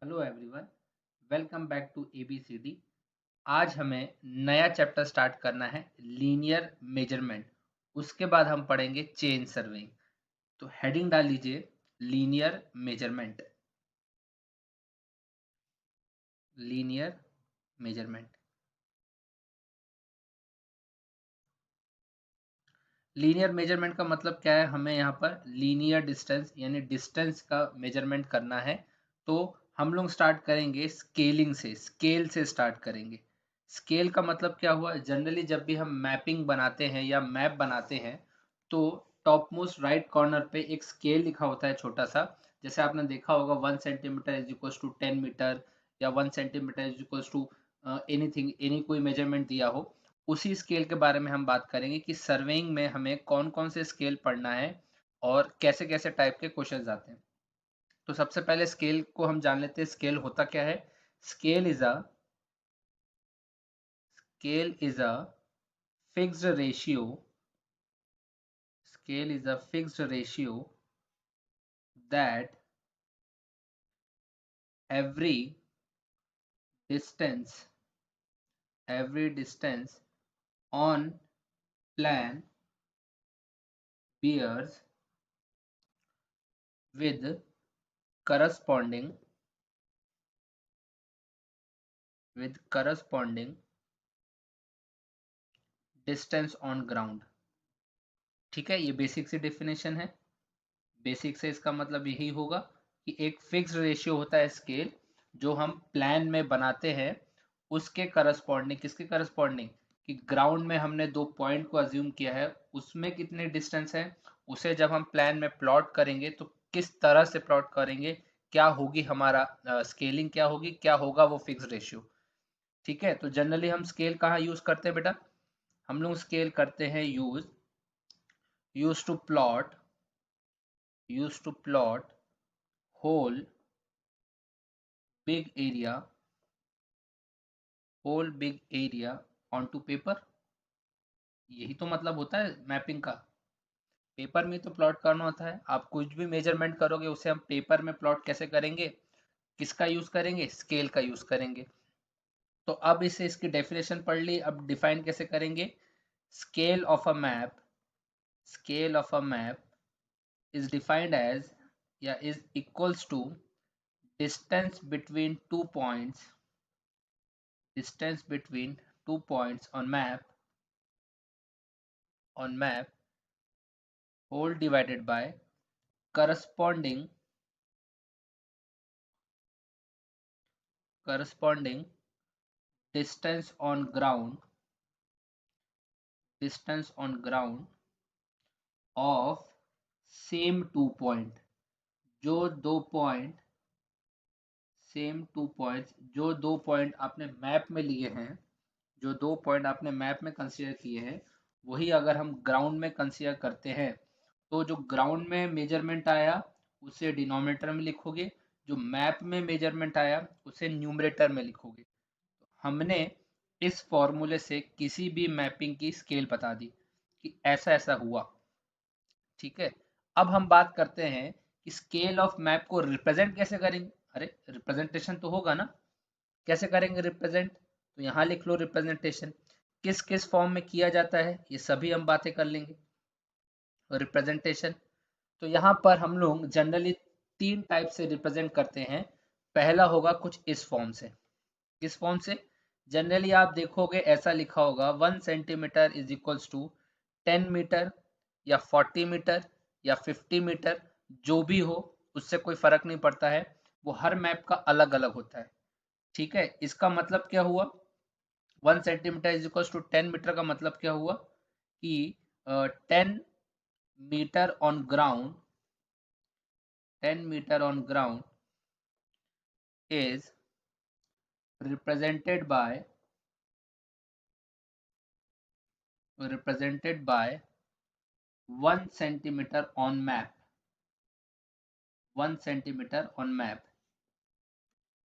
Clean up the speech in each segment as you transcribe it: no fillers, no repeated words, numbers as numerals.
Hello everyone, welcome back to ABCD। आज हमें नया चैप्टर स्टार्ट करना है लीनियर मेजरमेंट। उसके बाद हम पढ़ेंगे चेन सर्वेइंग। तो हेडिंग डाल लीजिए linear measurement. Linear measurement. Linear measurement का मतलब क्या है? हमें यहाँ पर लीनियर डिस्टेंस यानी डिस्टेंस का मेजरमेंट करना है। तो हम लोग स्टार्ट करेंगे स्केलिंग से, स्केल से स्टार्ट करेंगे। स्केल का मतलब क्या हुआ? जनरली जब भी हम मैपिंग बनाते हैं या मैप बनाते हैं तो टॉप मोस्ट राइट कॉर्नर पे एक स्केल लिखा होता है छोटा सा। जैसे आपने देखा होगा 1 centimetre is equal to 10 metre, या 1 centimetre is equal to anything, any कोई मेजरमेंट दिया हो। उसी स्केल के बारे में हम बात करेंगे कि सर्वेइंग में हमें कौन कौन से स्केल पढ़ना है और कैसे कैसे टाइप के क्वेश्चंस आते हैं। तो सबसे पहले स्केल को हम जान लेते हैं। स्केल होता क्या है? Scale is a scale is a fixed ratio. Scale is a fixed ratio that every distance every distance on plan bears with corresponding with corresponding distance on ground। ठीक है, ये बेसिक सी डेफिनेशन है। Basic से इसका मतलब यही होगा कि एक फिक्स्ड रेशियो होता है स्केल, जो हम प्लान में बनाते हैं। उसके करस्पॉन्डिंग, किसके करस्पॉन्डिंग? कि ग्राउंड में हमने दो पॉइंट को अज्यूम किया है, उसमें कितने डिस्टेंस है, उसे जब हम प्लान में प्लॉट करेंगे तो किस तरह से प्लॉट करेंगे, क्या होगी हमारा स्केलिंग, क्या होगी, क्या होगा वो फिक्स्ड रेशियो। ठीक है, तो जनरली हम स्केल कहाँ यूज करते हैं बेटा? हम लोग स्केल करते हैं use to plot whole big area whole big area onto पेपर। यही तो मतलब होता है मैपिंग का। पेपर में तो प्लॉट करना होता है। आप कुछ भी मेजरमेंट करोगे उसे हम पेपर में प्लॉट कैसे करेंगे? किसका यूज करेंगे? स्केल का यूज करेंगे। तो अब इसे, इसकी डेफिनेशन पढ़ ली, अब डिफाइन कैसे करेंगे? Scale of a map scale of a map is defined as, या is equals to, distance between 2 points distance between 2 points on map whole divided by corresponding distance on ground distance on ground of same 2 point। जो दो point same 2 points, जो दो point आपने map में लिए हैं, जो दो पॉइंट आपने मैप में कंसीडर किए हैं, वही अगर हम ग्राउंड में कंसीडर करते हैं तो जो ग्राउंड में मेजरमेंट आया उसे डिनोमिनेटर में लिखोगे, जो मैप में मेजरमेंट आया उसे न्यूमरेटर में लिखोगे। हमने इस फॉर्मूले से किसी भी मैपिंग की स्केल बता दी कि ऐसा ऐसा हुआ। ठीक है, अब हम बात करते हैं कि स्केल ऑफ मैप को रिप्रेजेंट कैसे करेंगे। अरे रिप्रेजेंटेशन तो होगा ना, कैसे करेंगे रिप्रेजेंट? तो यहाँ लिख लो रिप्रेजेंटेशन। किस किस फॉर्म में किया जाता है ये सभी हम बातें कर लेंगे। रिप्रेजेंटेशन, तो यहाँ पर हम लोग जनरली तीन टाइप से रिप्रेजेंट करते हैं। पहला होगा कुछ इस फॉर्म से। किस फॉर्म से? जनरली आप देखोगे ऐसा लिखा होगा 1 centimetre is equals to 10 metre, या 40 मीटर, या 50 मीटर। जो भी हो उससे कोई फर्क नहीं पड़ता है, वो हर मैप का अलग अलग होता है। ठीक है, इसका मतलब क्या हुआ? 1 centimetre is equal to 10 metre का मतलब क्या हुआ कि 10 metre on ground 10 metre on ground is represented by 1 centimetre on map 1 centimetre on map.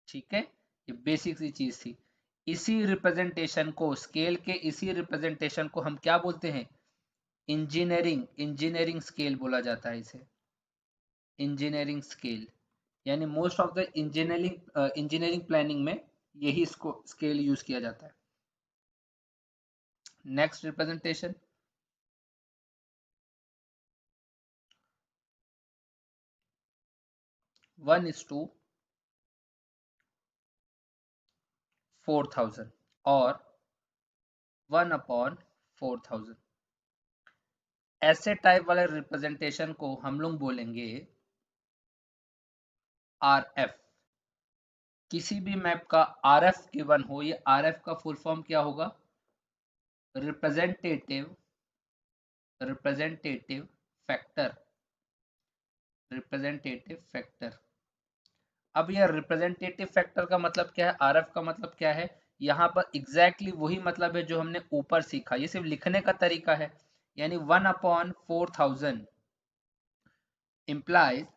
ठीक है, ये बेसिक सी चीज थी। इसी रिप्रेजेंटेशन को, स्केल के इसी रिप्रेजेंटेशन को हम क्या बोलते हैं? इंजीनियरिंग स्केल बोला जाता है इसे, इंजीनियरिंग स्केल। यानी most of the engineering planning में यही इसको स्केल यूज किया जाता है। नेक्स्ट रिप्रेजेंटेशन, 1:4000 और 1/4000। ऐसे टाइप वाले रिप्रेजेंटेशन को हम लोग बोलेंगे RF। किसी भी मैप का RF गिवन हो, ये RF का फुल फॉर्म क्या होगा? Representative factor. Representative factor. अब यह रिप्रेजेंटेटिव फैक्टर का मतलब क्या है, RF का मतलब क्या है? यहाँ पर एग्जैक्टली वही मतलब है जो हमने ऊपर सीखा, ये सिर्फ लिखने का तरीका है। यानी 1/4000 इम्प्लाइज,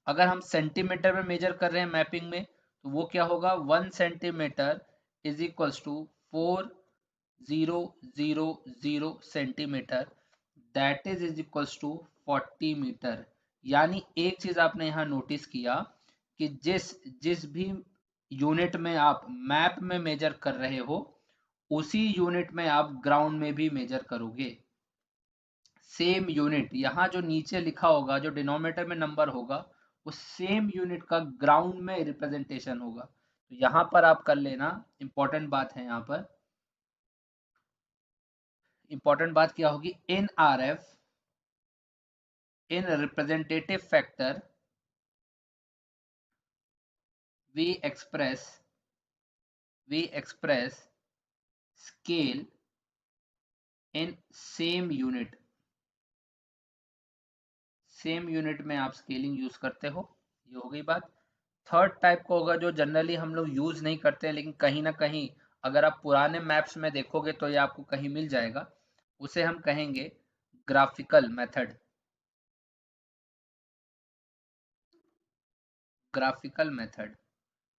अगर हम सेंटीमीटर में मेजर कर रहे हैं मैपिंग में, तो वो क्या होगा? 1 centimetre is equals to 4000 centimetre, that is equals to 40 metre. यानी एक चीज आपने यहाँ नोटिस किया कि जिस जिस भी यूनिट में आप मैप में मेजर कर रहे हो, उसी यूनिट में आप ग्राउंड में भी मेजर करोगे। सेम यूनिट, यहाँ जो नीचे लिखा होगा, जो डिनोमिनेटर में नंबर होगा, वो सेम यूनिट का ग्राउंड में रिप्रेजेंटेशन होगा। तो यहाँ पर आप कर लेना, इंपॉर्टेंट बात है यहाँ पर। इंपॉर्टेंट बात क्या होगी? इन RF, in representative factor, we express scale in same unit। Same unit में आप स्केलिंग यूज करते हो, ये हो गई बात। थर्ड टाइप को होगा जो जनरली हम लोग यूज नहीं करते हैं, लेकिन कहीं ना कहीं अगर आप पुराने मैप्स में देखोगे तो ये आपको कहीं मिल जाएगा। उसे हम कहेंगे ग्राफिकल मेथड। ग्राफिकल मेथड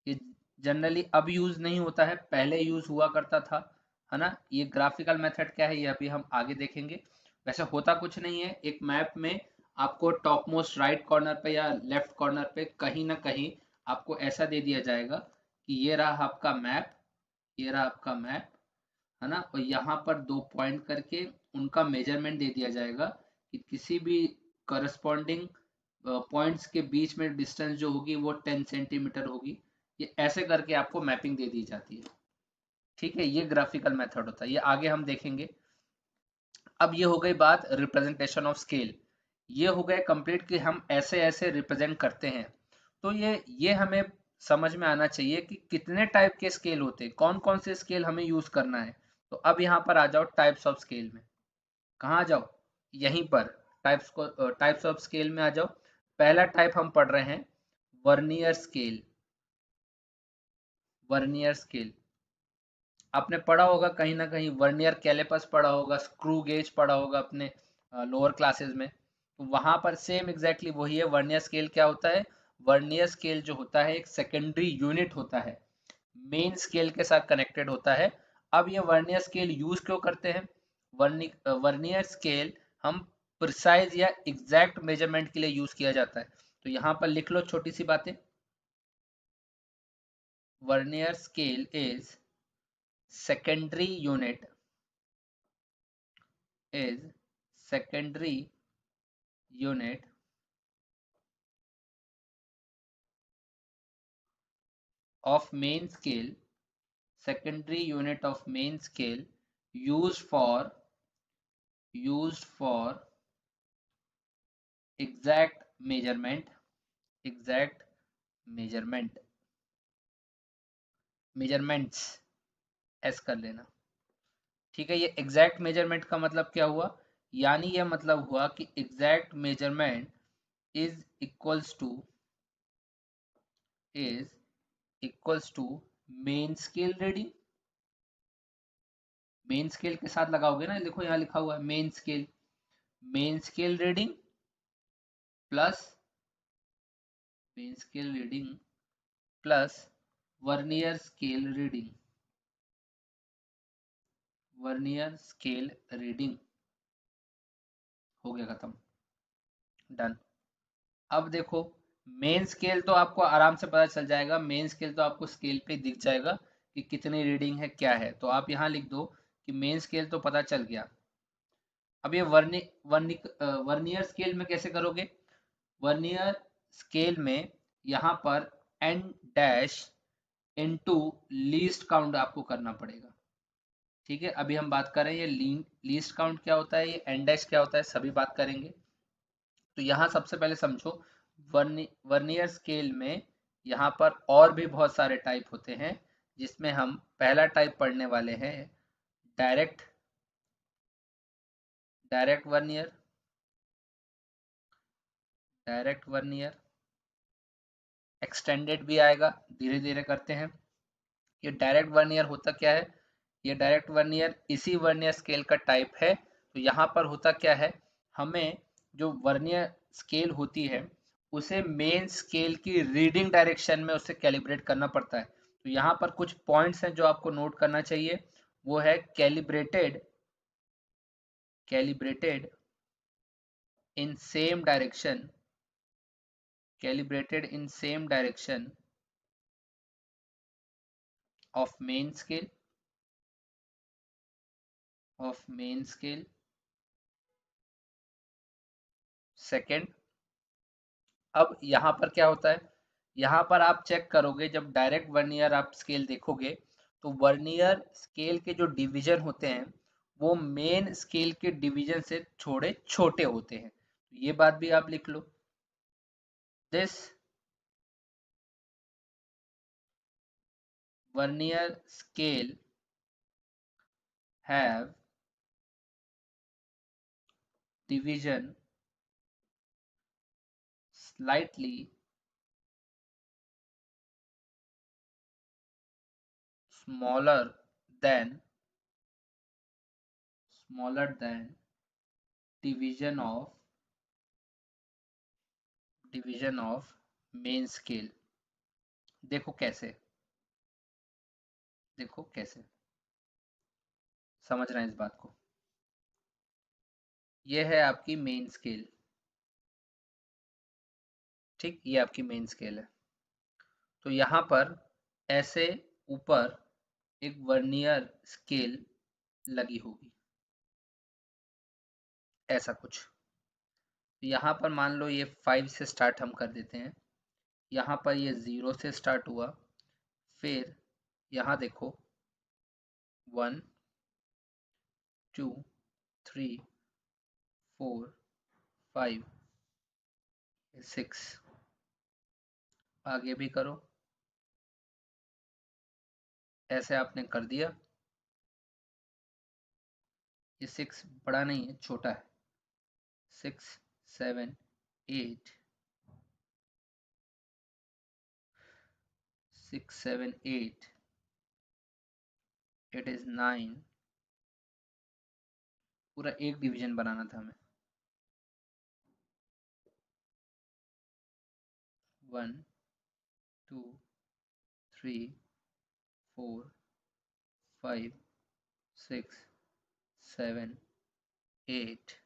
ये जनरली अब यूज नहीं होता है, पहले यूज हुआ करता था, है ना। ये ग्राफिकल मेथड क्या है, ये अभी हम आगे देखेंगे। वैसे होता कुछ नहीं है, एक मैप में आपको टॉप मोस्ट राइट कॉर्नर पे या लेफ्ट कॉर्नर पे कहीं ना कहीं आपको ऐसा दे दिया जाएगा कि ये रहा आपका मैप, ये रहा आपका मैप, है ना। और यहाँ पर 2 पॉइंट करके उनका मेजरमेंट दे दिया जाएगा कि किसी भी करस्पॉन्डिंग पॉइंट्स के बीच में डिस्टेंस जो होगी वो 10 सेंटीमीटर होगी। ये ऐसे करके आपको मैपिंग दे दी जाती है, ठीक है। ये ग्राफिकल मेथड होता है, ये आगे हम देखेंगे। अब ये हो गई बात रिप्रेजेंटेशन ऑफ स्केल। ये हो गए कंप्लीट कि हम ऐसे ऐसे रिप्रेजेंट करते हैं। तो ये हमें समझ में आना चाहिए कि कितने टाइप के स्केल होते हैं, कौन कौन से स्केल हमें यूज करना है। तो अब यहाँ पर आ जाओ टाइप्स ऑफ स्केल में। कहाँ आ जाओ? यहीं पर टाइप्स ऑफ स्केल में आ जाओ। पहला टाइप हम पढ़ रहे हैं वर्नियर स्केल। वर्नियर स्केल आपने पढ़ा होगा कहीं ना कहीं, वर्नियर कैलिपर्स पढ़ा होगा, स्क्रू गेज पढ़ा होगा अपने लोअर क्लासेस में। तो वहां पर सेम एग्जैक्टली वही है। वर्नियर स्केल क्या होता है? वर्नियर स्केल जो होता है एक सेकेंडरी यूनिट होता है, मेन स्केल के साथ कनेक्टेड होता है। अब ये वर्नियर स्केल यूज क्यों करते हैं? वर्नियर स्केल हम प्रिसाइज या एग्जैक्ट मेजरमेंट के लिए यूज किया जाता है। तो यहाँ पर लिख लो छोटी सी बातें। Vernier scale is secondary unit is secondary unit of main scale, secondary unit of main scale used for exact measurement, exact measurement, measurements S कर लेना, ठीक है। ये एग्जैक्ट मेजरमेंट का मतलब क्या हुआ? यानी यह मतलब हुआ कि exact measurement is equals to main scale reading. Main scale के साथ लगाओगे ना, देखो यहाँ लिखा हुआ है main scale reading plus main scale reading plus vernier scale reading. Vernier scale reading हो गया, खत्म, डन। अब देखो मेन स्केल तो आपको आराम से पता चल जाएगा, मेन स्केल तो आपको स्केल पे दिख जाएगा कि कितनी रीडिंग है क्या है, तो आप यहाँ लिख दो कि मेन स्केल तो पता चल गया। अब ये वर्नियर स्केल में कैसे करोगे? वर्नियर स्केल में यहाँ पर N dash into least count आपको करना पड़ेगा। ठीक है, अभी हम बात कर रहे हैं ये लीस्ट काउंट क्या होता है, ये एन डैश क्या होता है, सभी बात करेंगे। तो यहाँ सबसे पहले समझो, वर्नियर स्केल में यहाँ पर और भी बहुत सारे टाइप होते हैं, जिसमें हम पहला टाइप पढ़ने वाले हैं direct direct vernier. Direct vernier extended भी आएगा, धीरे धीरे करते हैं। ये डायरेक्ट वर्नियर होता क्या है? ये डायरेक्ट वर्नियर इसी वर्नियर स्केल का टाइप है। तो यहाँ पर होता क्या है, हमें जो वर्नियर स्केल होती है उसे मेन स्केल की रीडिंग डायरेक्शन में उसे कैलिब्रेट करना पड़ता है। तो यहाँ पर कुछ पॉइंट्स हैं जो आपको नोट करना चाहिए, वो है calibrated in same direction, calibrated in same direction of main scale. Second, अब यहाँ पर क्या होता है, यहाँ पर आप चेक करोगे जब डायरेक्ट वर्नियर आप स्केल देखोगे तो वर्नियर स्केल के जो डिवीजन होते हैं वो मेन स्केल के डिवीजन से थोड़े छोटे होते हैं। ये बात भी आप लिख लो। This vernier scale have division slightly smaller than division of main scale. देखो कैसे, देखो कैसे समझ रहे हैं इस बात को। ये है आपकी मेन स्केल, ठीक, ये आपकी मेन स्केल है। तो यहाँ पर ऐसे ऊपर एक वर्नियर स्केल लगी होगी, ऐसा कुछ। यहाँ पर मान लो ये 5 से स्टार्ट हम कर देते हैं, यहाँ पर ये 0 से स्टार्ट हुआ, फिर यहाँ देखो 1 2 3 4 5 6, आगे भी करो, ऐसे आपने कर दिया। ये 6 बड़ा नहीं है, छोटा है। 6 7 8 6 7 8, इट इज 9। पूरा एक डिवीजन बनाना था हमें। 1 2 3 4 5 6 7 8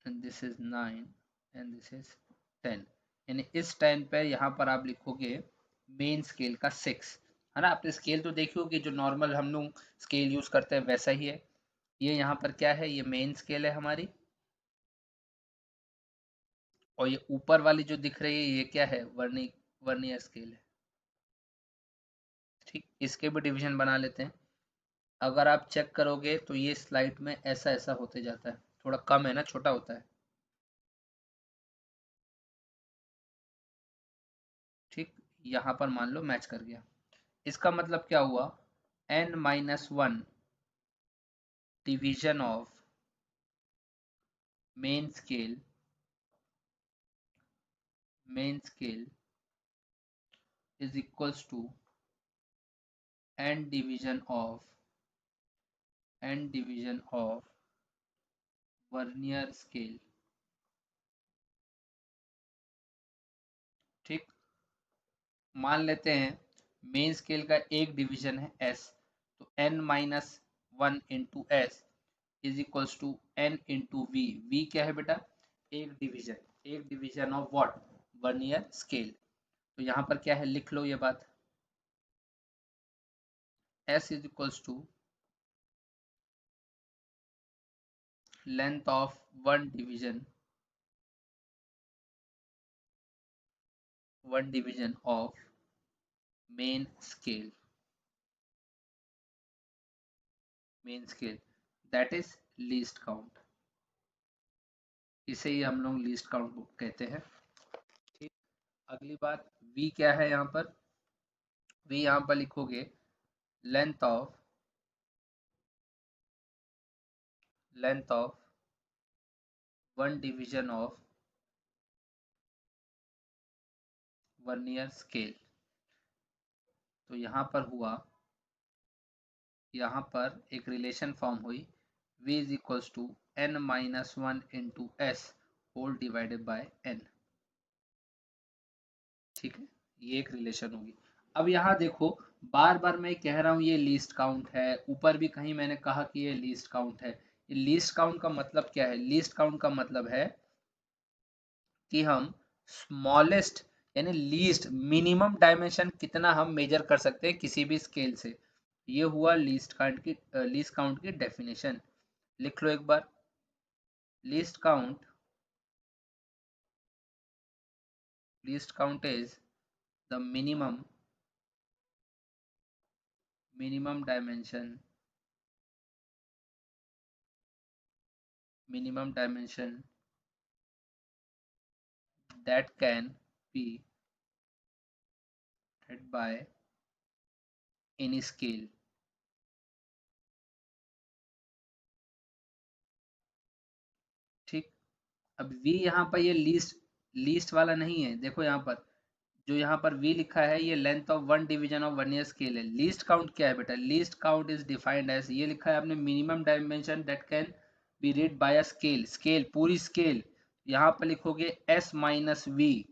and this is 9 and this is 10। यानी इस 10 पर यहाँ पर आप लिखोगे मेन स्केल का 6, है ना। आप स्केल तो देखी होगी, जो नॉर्मल हम लोग स्केल यूज करते हैं वैसा ही है। ये यहाँ पर क्या है, ये मेन स्केल है हमारी, और ये ऊपर वाली जो दिख रही है ये क्या है, वर्नियर स्केल है। ठीक, इसके भी डिवीजन बना लेते हैं। अगर आप चेक करोगे तो ये स्लाइड में ऐसा ऐसा होते जाता है, थोड़ा कम है ना, छोटा होता है। ठीक, यहाँ पर मान लो मैच कर गया। इसका मतलब क्या हुआ, n-1 division of main scale is equals to n division of vernier scale. ठीक, मान लेते हैं मेन स्केल का एक डिवीजन है s, तो n-1 into S is equals to n into V. V क्या है बेटा, एक division of what, vernier scale. तो यहाँ पर क्या है, लिख लो ये बात, S is equals to length of one division of main scale that is least count. इसे ही हम लोग लीस्ट काउंट कहते हैं। ठीक, अगली बात, V क्या है यहाँ पर, V यहाँ पर लिखोगे length of one division of vernier scale. तो यहाँ पर हुआ, यहाँ पर एक रिलेशन फॉर्म हुई, V is equals to n minus one into S whole divided by n। ठीक है, ये एक रिलेशन होगी। अब यहाँ देखो, बार बार मैं कह रहा हूँ ये लीस्ट काउंट है, ऊपर भी कहीं मैंने कहा कि ये लीस्ट काउंट है। ये लीस्ट काउंट का मतलब क्या है, लीस्ट काउंट का मतलब है कि हम स्मॉलेस्ट यानी लीस्ट मिनिमम डायमेंशन कितना हम मेजर कर सकते हैं किसी भी स्केल से। ये हुआ लीस्ट काउंट की डेफिनेशन। लिख लो एक बार, least count is the minimum dimension that can be hit by any scale। ठीक, अब V यहाँ पर ये लीस्ट वाला नहीं है, देखो यहाँ पर जो यहाँ पर V लिखा है ये length of one division of vernier scale है। लीस्ट काउंट क्या है बेटा, least count is defined as, ये लिखा है आपने minimum dimension that can be read by a scale पूरी स्केल। यहाँ पर लिखोगे S माइनस V।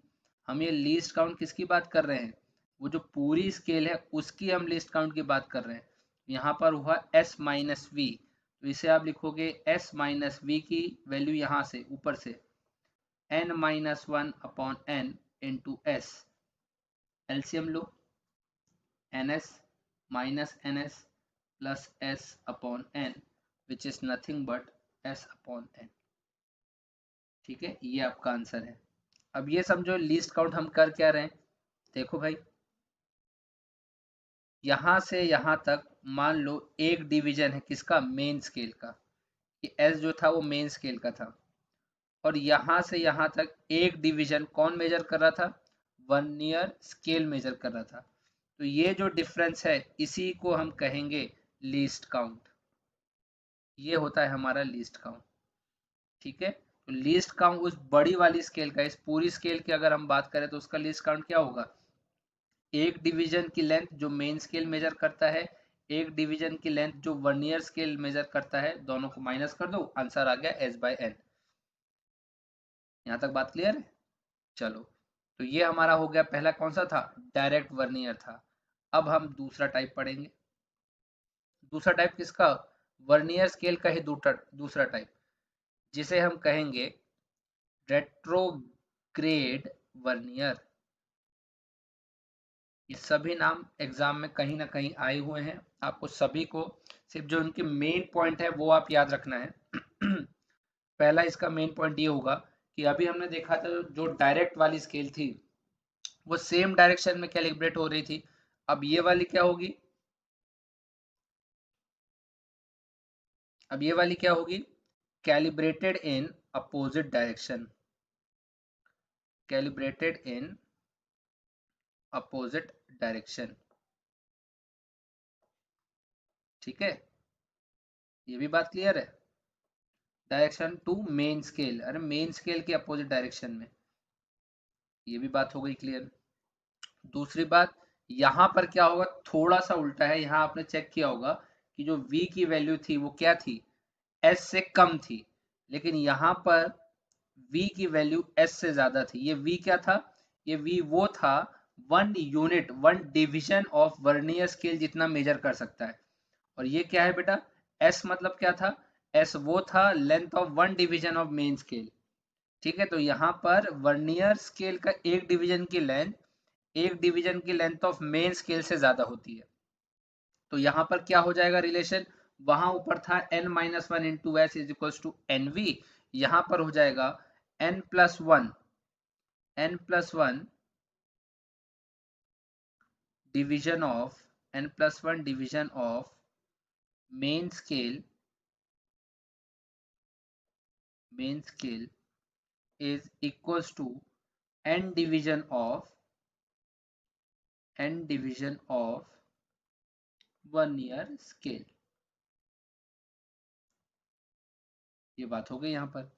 हम ये लीस्ट काउंट किसकी बात कर रहे हैं, वो जो पूरी स्केल है उसकी हम लिस्ट काउंट की बात कर रहे हैं। यहाँ पर हुआ S माइनस V, तो इसे आप लिखोगे S माइनस V की वैल्यू यहाँ से ऊपर से n minus one upon n into S. LCM low, ns minus ns plus s upon n which is nothing but s upon n। ठीक है, ये आपका आंसर है। अब ये समझो लीस्ट काउंट हम कर क्या रहे हैं, देखो भाई यहां से यहां तक मान लो एक डिवीजन है किसका, मेन स्केल का, ये s जो था वो मेन स्केल का था, और यहां से यहां तक एक डिवीजन कौन मेजर कर रहा था, वर्नियर स्केल मेजर कर रहा था। तो ये जो डिफरेंस है इसी को हम कहेंगे लीस्ट काउंट। ये होता है हमारा लीस्ट काउंट। ठीक है, तो लीस्ट काउंट उस बड़ी वाली स्केल का, इस पूरी स्केल की अगर हम बात करें तो उसका लीस्ट काउंट क्या होगा, एक डिवीजन की लेंथ जो मेन स्केल मेजर करता है, एक डिवीजन की लेंथ जो वर्नियर स्केल मेजर करता है, दोनों को माइनस कर दो, आंसर आ गया s बाय n। यहाँ तक बात क्लियर है। चलो, तो ये हमारा हो गया, पहला कौन सा था, डायरेक्ट वर्नियर था। अब हम दूसरा टाइप पढ़ेंगे। दूसरा टाइप किसका, वर्नियर स्केल का ही दूसरा टाइप, जिसे हम कहेंगे रेट्रोग्रेड वर्नियर। ये सभी नाम एग्जाम में कहीं ना कहीं आए हुए हैं, आपको सभी को सिर्फ जो उनके मेन पॉइंट है वो आप याद रखना है। पहला इसका मेन पॉइंट ये होगा कि अभी हमने देखा था जो डायरेक्ट वाली स्केल थी वो सेम डायरेक्शन में कैलिब्रेट हो रही थी। अब ये वाली क्या होगी, अब ये वाली क्या होगी, calibrated in opposite direction, calibrated in opposite direction. ठीक है, ये भी बात क्लियर है, डायरेक्शन टू मेन स्केल, अरे मेन स्केल के अपोजिट डायरेक्शन में, ये भी बात हो गई क्लियर। दूसरी बात, यहाँ पर क्या होगा, थोड़ा सा उल्टा है, यहाँ आपने चेक किया होगा कि जो v की वैल्यू थी वो क्या थी, s से कम थी, लेकिन यहाँ पर v की वैल्यू s से ज्यादा थी। ये v क्या था, ये v वो था one unit one division of vernier scale जितना मेजर कर सकता है। और ये क्या है बेटा, s मतलब क्या था, s वो था length of one division of main scale. ठीक है, तो यहाँ पर वर्नियर स्केल का एक डिवीजन की लेंथ ऑफ मेन स्केल से ज्यादा होती है। तो यहाँ पर क्या हो जाएगा रिलेशन, वहां ऊपर था n minus one into S is equal to N V, यहाँ पर हो जाएगा n+1 division of main scale is equals to n division of vernier scale. ये बात हो गई। यहाँ पर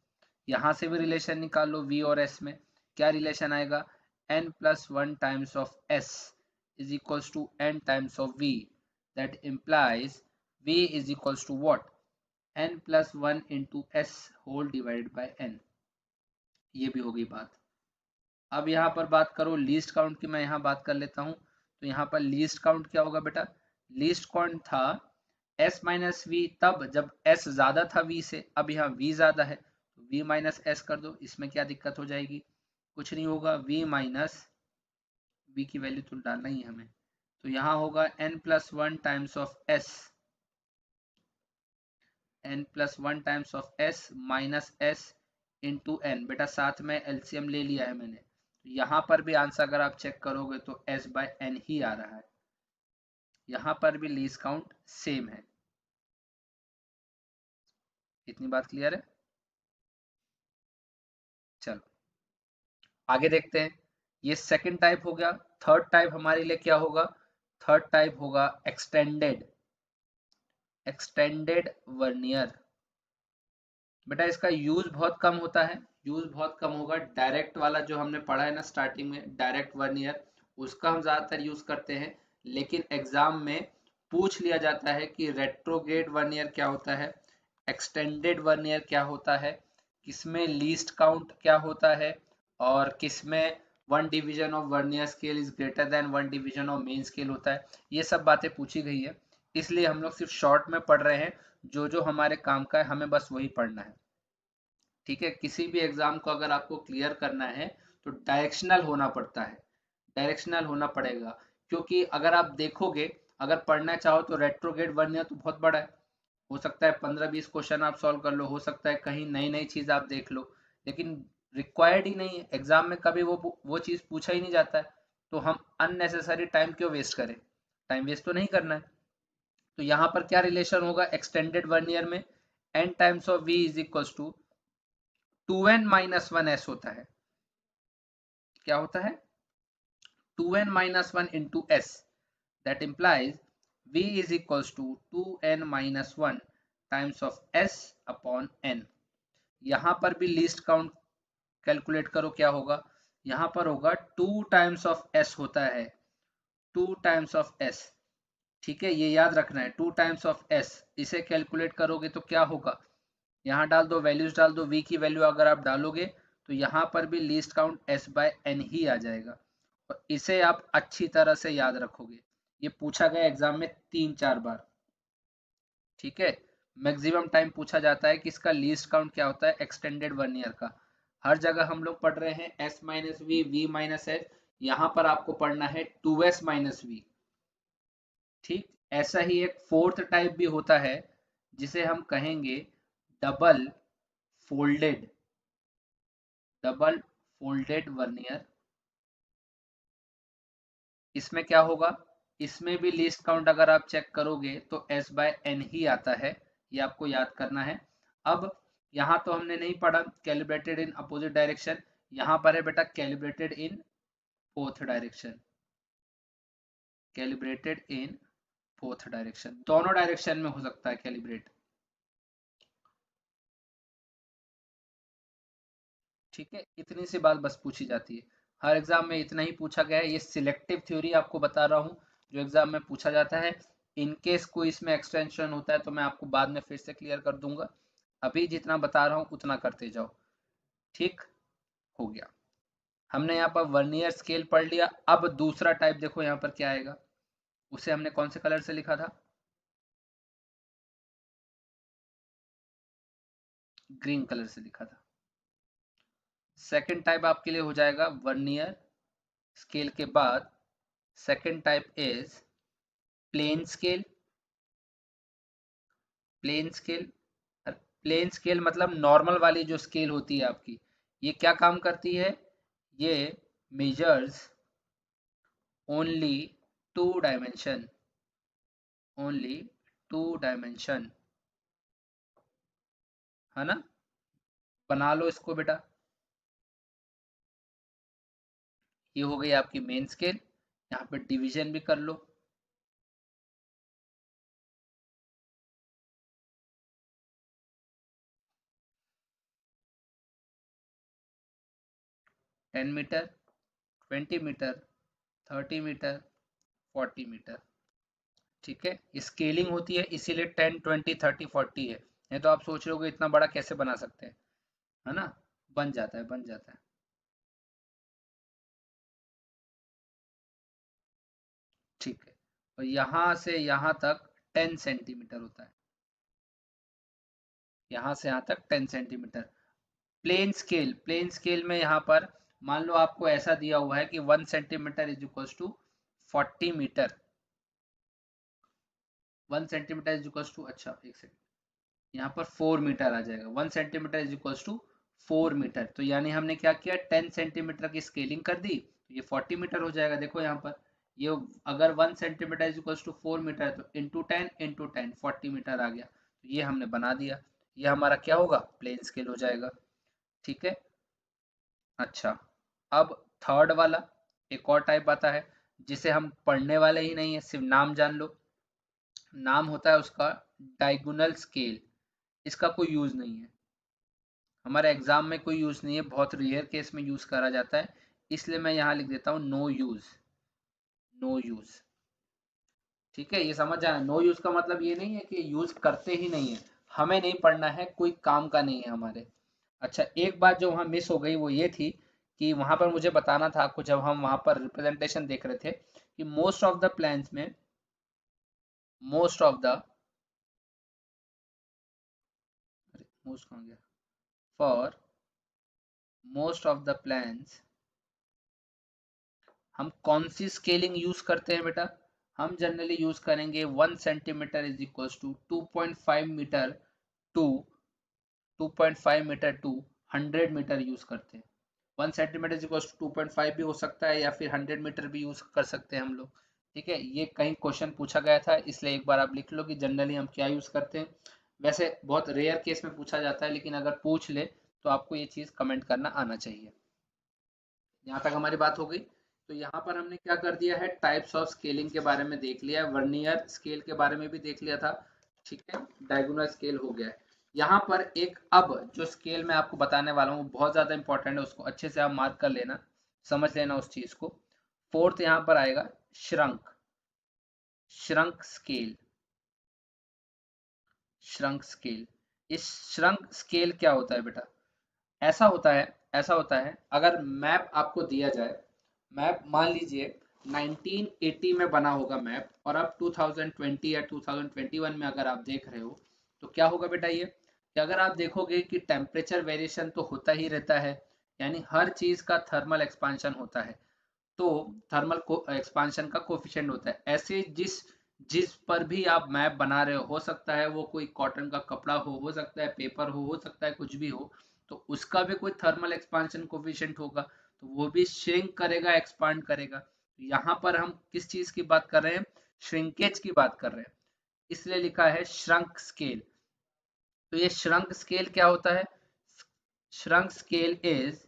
यहाँ से भी रिलेशन निकाल लो v और s में, क्या रिलेशन आएगा, n+1 times of s is equals to n times of v, that implies v is equals to what, n+1 into s whole divided by n। ये भी हो गई बात। अब यहाँ पर बात करो लीस्ट काउंट की, मैं यहाँ बात कर लेता हूँ। तो यहाँ पर लीस्ट काउंट क्या होगा बेटा, लीस्ट काउंट था s माइनस वी तब जब s ज्यादा था v से, अब यहाँ v ज्यादा है तो v माइनस एस कर दो, इसमें क्या दिक्कत हो जाएगी, कुछ नहीं होगा, v माइनस v की वैल्यू तो डालना ही है हमें, तो यहाँ होगा n+1 times of s, n+1 times of s minus s into n, बेटा साथ में एलसीएम ले लिया है मैंने, यहाँ पर भी आंसर अगर आप चेक करोगे तो s बाय n ही आ रहा है, यहाँ पर भी लीस्ट काउंट सेम है। इतनी बात क्लियर है। चलो आगे देखते हैं, ये सेकंड टाइप हो गया। थर्ड टाइप हमारे लिए क्या होगा, थर्ड टाइप होगा एक्सटेंडेड वर्नियर। बेटा इसका यूज बहुत कम होता है, यूज बहुत कम होगा। डायरेक्ट वाला जो हमने पढ़ा है ना स्टार्टिंग में, डायरेक्ट वर्नियर, उसका हम ज्यादातर यूज करते हैं, लेकिन एग्जाम में पूछ लिया जाता है कि रेट्रोग्रेड वर्नियर क्या होता है, एक्सटेंडेड वर्नियर क्या होता है, किसमें लीस्ट काउंट क्या होता है, और किसमें one division of vernier scale is greater than one division of main scale होता है। ये सब बातें पूछी गई है, इसलिए हम लोग सिर्फ शॉर्ट में पढ़ रहे हैं, जो जो हमारे काम का है हमें बस वही पढ़ना है। ठीक है, किसी भी एग्जाम को अगर आपको क्लियर करना है तो डायरेक्शनल होना पड़ता है, डायरेक्शनल होना पड़ेगा, क्योंकि अगर आप देखोगे, अगर पढ़ना चाहो तो रेट्रोग्रेड वर्नियर तो बहुत बड़ा है, हो सकता है 15-20 क्वेश्चन आप सॉल्व कर लो, हो सकता है कहीं नई नई चीज आप देख लो, लेकिन रिक्वायर्ड ही नहीं है एग्जाम में, कभी वो चीज पूछा ही नहीं जाता है, तो हम अननेसेसरी टाइम क्यों वेस्ट करें, टाइम वेस्ट तो नहीं करना है। तो यहाँ पर क्या रिलेशन होगा एक्सटेंडेड वर्नियर में, n times of v is equal to 2n minus one S होता है, क्या होता है 2n minus one into S, that implies v is equals to 2n minus one times of s upon n। यहाँ पर भी least count calculate करो, क्या होगा, यहाँ पर होगा 2 टाइम्स ऑफ s होता है, 2 टाइम्स ऑफ s, ठीक है, ये याद रखना है, 2 टाइम्स ऑफ s, इसे कैलकुलेट करोगे तो क्या होगा, यहाँ डाल दो, वैल्यूज डाल दो, v की वैल्यू अगर आप डालोगे तो यहाँ पर भी least count s by n ही आ जाएगा, और इसे आप अच्छी तरह से याद रखोगे, ये पूछा गया एग्जाम में 3-4 बार। ठीक है, मैक्सिमम टाइम पूछा जाता है कि इसका लीस्ट काउंट क्या होता है एक्सटेंडेड वर्नियर का, हर जगह हम लोग पढ़ रहे हैं s minus V, V minus S, यहाँ पर आपको पढ़ना है 2s माइनस वी। ठीक, ऐसा ही एक फोर्थ टाइप भी होता है जिसे हम कहेंगे double folded, double folded vernier. इसमें क्या होगा, इसमें भी लीस्ट काउंट अगर आप चेक करोगे तो s बाय n ही आता है, ये आपको याद करना है। अब यहाँ तो हमने नहीं पढ़ा कैलिब्रेटेड इन अपोजिट डायरेक्शन, यहाँ पर है बेटा calibrated in fourth direction, calibrated in fourth direction, दोनों डायरेक्शन में हो सकता है कैलिब्रेट। ठीक है, इतनी सी बात बस पूछी जाती है, हर एग्जाम में इतना ही पूछा गया है, ये सिलेक्टिव थ्योरी आपको बता रहा हूँ जो एग्जाम में पूछा जाता है। इन केस कोई इसमें एक्सटेंशन होता है तो मैं आपको बाद में फिर से क्लियर कर दूंगा, अभी जितना बता रहा हूँ उतना करते जाओ। ठीक, हो गया, हमने यहाँ पर वर्नियर स्केल पढ़ लिया। अब दूसरा टाइप देखो यहाँ पर क्या आएगा, उसे हमने कौन से कलर से लिखा था, ग्रीन कलर से लिखा था। सेकंड टाइप आपके लिए हो जाएगा वर्नियर स्केल के बाद second type is plain scale. Plain scale, plain scale मतलब नॉर्मल वाली जो स्केल होती है आपकी, ये क्या काम करती है, ये measures only two dimension, only two dimension, है ना। बना लो इसको बेटा, ये हो गई आपकी मेन स्केल। यहाँ पे डिवीजन भी कर लो। 10 मीटर, 20 मीटर, 30 मीटर, 40 मीटर। ठीक है, स्केलिंग होती है इसीलिए 10, 20, 30, 40 है। नहीं तो आप सोच रहे हो इतना बड़ा कैसे बना सकते हैं, है ना। बन जाता है, बन जाता है। ठीक है, और यहाँ से यहाँ तक 10 सेंटीमीटर होता है। यहाँ से यहाँ तक 10 centimetre. Plain scale, plain scale में यहाँ पर मान लो आपको ऐसा दिया हुआ है कि 1 centimetre is equal to 40 metre. 1 centimetre is equal to, अच्छा एक सेकंड, यहाँ पर 4 मीटर आ जाएगा। 1 centimetre is equal to 4 metre. तो यानी हमने क्या किया, 10 सेंटीमीटर की स्केलिंग कर दी, तो ये 40 मीटर हो जाएगा। देखो यहाँ पर ये अगर 1 centimetre is equal to 4 metre, तो इंटू 10 40 मीटर आ गया। तो ये हमने बना दिया, ये हमारा क्या होगा, प्लेन स्केल हो जाएगा। ठीक है। अच्छा, अब थर्ड वाला एक और टाइप आता है, जिसे हम पढ़ने वाले ही नहीं है, सिर्फ नाम जान लो। नाम होता है उसका डायगोनल स्केल। इसका कोई यूज नहीं है, हमारे एग्जाम में कोई यूज नहीं है, बहुत रेयर केस में यूज करा जाता है, इसलिए मैं यहाँ लिख देता हूँ नो यूज। नो यूज, ठीक है, ये समझ जाना। नो यूज का मतलब ये नहीं है कि यूज करते ही नहीं है, हमें नहीं पढ़ना है, कोई काम का नहीं है हमारे। अच्छा, एक बात जो वहाँ मिस हो गई वो ये थी कि वहां पर मुझे बताना था आपको, जब हम वहां पर रिप्रेजेंटेशन देख रहे थे, कि मोस्ट ऑफ द प्लान्स में, मोस्ट ऑफ द, मोस्ट कहाँ गया, for most of the plans हम कौन सी स्केलिंग यूज करते हैं बेटा, हम जनरली यूज करेंगे 1 centimetre is equal to 2.5 metre to 2.5 metre to 100 metre use करते हैं। 1 सेंटीमीटर इज इक्वल टू 2.5 भी हो सकता है, या फिर 100 मीटर भी यूज कर सकते हैं हम लोग। ठीक है, ये कहीं क्वेश्चन पूछा गया था, इसलिए एक बार आप लिख लो कि जनरली हम क्या यूज करते हैं। वैसे बहुत रेयर केस में पूछा जाता है, लेकिन अगर पूछ ले तो आपको ये चीज कमेंट करना आना चाहिए। यहाँ तक हमारी बात हो गई। तो यहाँ पर हमने क्या कर दिया है, टाइप्स ऑफ स्केलिंग के बारे में देख लिया है, वर्नियर स्केल के बारे में भी देख लिया था। ठीक है, डायगोनल स्केल हो गया है। यहाँ पर एक अब जो स्केल मैं आपको बताने वाला हूँ बहुत ज्यादा इंपॉर्टेंट है, उसको अच्छे से आप मार्क कर लेना, समझ लेना उस चीज को। फोर्थ यहाँ पर आएगा shrunk, shrunk scale, shrunk scale. इस श्रंक स्केल क्या होता है बेटा, ऐसा होता है, ऐसा होता है, अगर मैप आपको दिया जाए, मैप मान लीजिए 1980 में बना होगा मैप, और अब 2020 या 2021 में अगर आप देख रहे हो, तो क्या होगा बेटा ये, कि अगर आप देखोगे कि टेम्परेचर वेरिएशन तो होता ही रहता है, यानी हर चीज का थर्मल एक्सपांशन होता है, तो थर्मल को एक्सपांशन का कोफिशिएंट होता है। ऐसे जिस जिस पर भी आप मैप बना रहे हो सकता है वो कोई कॉटन का कपड़ा हो सकता है पेपर हो सकता है कुछ भी हो, तो उसका भी कोई थर्मल एक्सपांशन कोफिशिएंट होगा, तो वो भी श्रिंक करेगा, एक्सपांड करेगा। तो यहाँ पर हम किस चीज की बात कर रहे हैं, श्रिंकेज की बात कर रहे हैं, इसलिए लिखा है श्रंक स्केल। तो ये श्रंक स्केल क्या होता है, श्रंक स्केल इज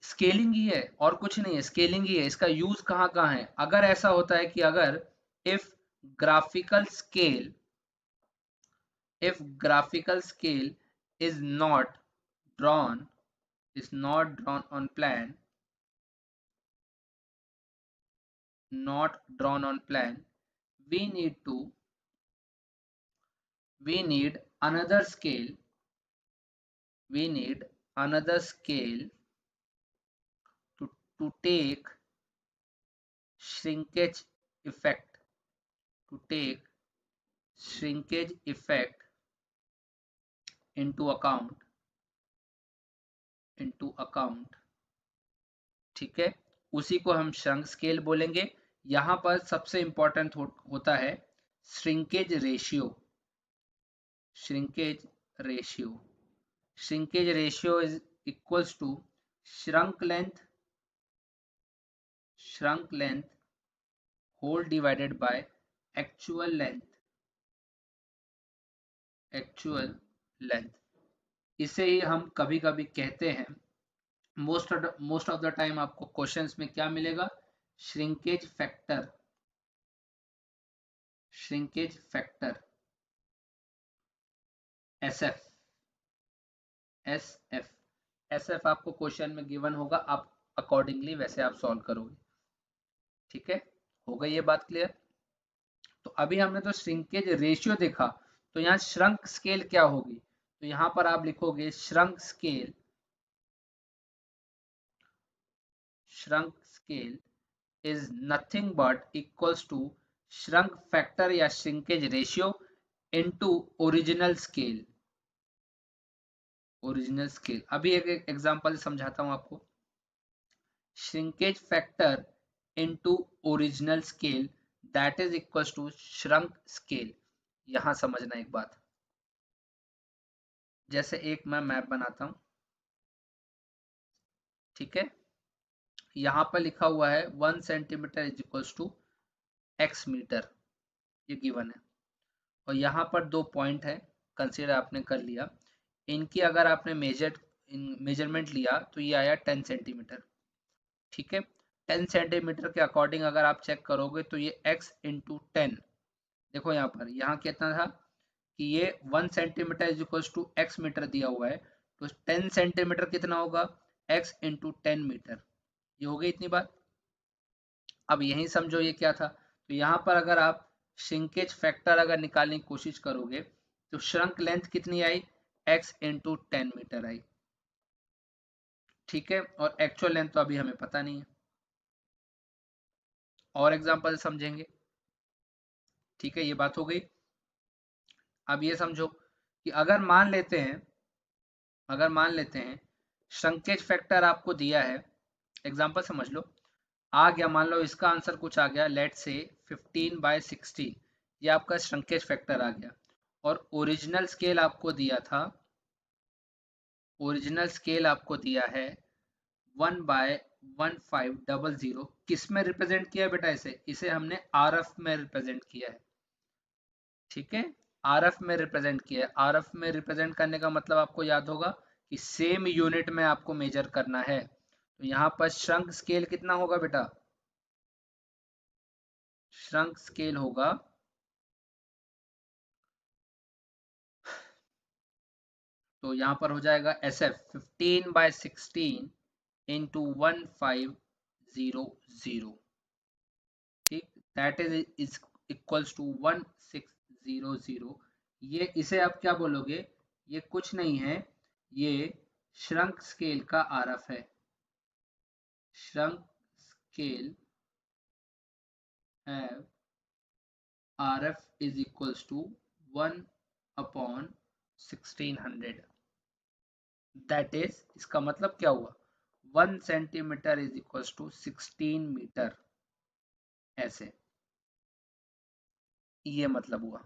स्केलिंग ही है, और कुछ नहीं है, स्केलिंग ही है। इसका यूज कहाँ कहाँ है, अगर ऐसा होता है कि अगर if graphical scale, if graphical scale is drawn not drawn on plan, not drawn on plan, we need to, we need another scale, we need another scale to take shrinkage effect, to take shrinkage effect into account, into account, ठीक है, उसी को हम shrunk scale बोलेंगे। यहां पर सबसे important होता है shrinkage ratio. Shrinkage ratio, shrinkage ratio is equals to shrunk length, shrunk length whole divided by actual length, actual length। इसे ही हम कभी कभी कहते हैं, मोस्ट ऑफ द टाइम आपको क्वेश्चंस में क्या मिलेगा, shrinkage factor, shrinkage factor SF, SF, SF आपको क्वेश्चन में गिवन होगा, आप अकॉर्डिंगली वैसे आप सॉल्व करोगे, ठीक है, हो गई ये बात क्लियर। तो अभी हमने तो श्रिंकेज रेशियो देखा, तो यहाँ श्रंक स्केल क्या होगी, तो यहाँ पर आप लिखोगे shrunk scale, shrunk scale is nothing but equals to shrunk factor या shrinkage ratio into original scale, original scale. अभी एक एग्जांपल समझाता हूं आपको, shrinkage factor into original scale that is equals to shrunk scale. यहां समझना एक बात, जैसे एक मैं मैप बनाता हूं, ठीक है, यहां पर लिखा हुआ है 1 centimetre is equals to x metre, ये गिवन है, और यहाँ पर दो पॉइंट है, कंसीडर आपने कर लिया, इनकी अगर आपने मेजरमेंट लिया तो ये आया 10 सेंटीमीटर, ठीक है, 10 सेंटीमीटर के अकॉर्डिंग अगर आप चेक करोगे तो ये x इंटू 10, देखो यहाँ पर, यहाँ कितना था कि ये 1 centimetre is equals to x metre दिया हुआ है, तो 10 सेंटीमीटर कितना होगा, x इंटू 10 मीटर, ये हो गई इतनी बात। अब यही समझो ये क्या था, तो यहाँ पर अगर आप श्रिंकेज फैक्टर अगर निकालने की कोशिश करोगे तो श्रंक लेंथ कितनी आई, x इंटू 10 मीटर आई, ठीक है, और एक्चुअल लेंथ तो अभी हमें पता नहीं है, और एग्जांपल समझेंगे, ठीक है, ये बात हो गई। अब ये समझो कि अगर मान लेते हैं, अगर मान लेते हैं श्रंकेज फैक्टर आपको दिया है, एग्जांपल समझ लो, आ गया, मान लो इसका आंसर कुछ आ गया, लेट से 15/16, ये आपका श्रंकेज फैक्टर आ गया, और ओरिजिनल स्केल आपको दिया था, ओरिजिनल स्केल आपको दिया है 1/1500, किस में रिप्रेजेंट किया है बेटा, इसे हमने आरएफ में रिप्रेजेंट किया है, ठीक है, आरएफ में रिप्रेजेंट किया है। आरएफ में रिप्रेजेंट करने का मतलब आपको याद होगा कि सेम यूनिट में आपको मेजर करना है, तो यहाँ पर श्रंक स्केल कितना होगा बेटा, श्रंक स्केल होगा, तो यहाँ पर हो जाएगा एस एफ 15/16 इंटू 1500, ठीक, दैट इज इक्वल्स टू 1600। ये इसे आप क्या बोलोगे, ये कुछ नहीं है, ये श्रंक स्केल का आरएफ है, shrunk scale have RF is equals to 1/1600, that is, इसका मतलब क्या हुआ, 1 centimetre is equals to 16 metre, ऐसे, ये मतलब हुआ।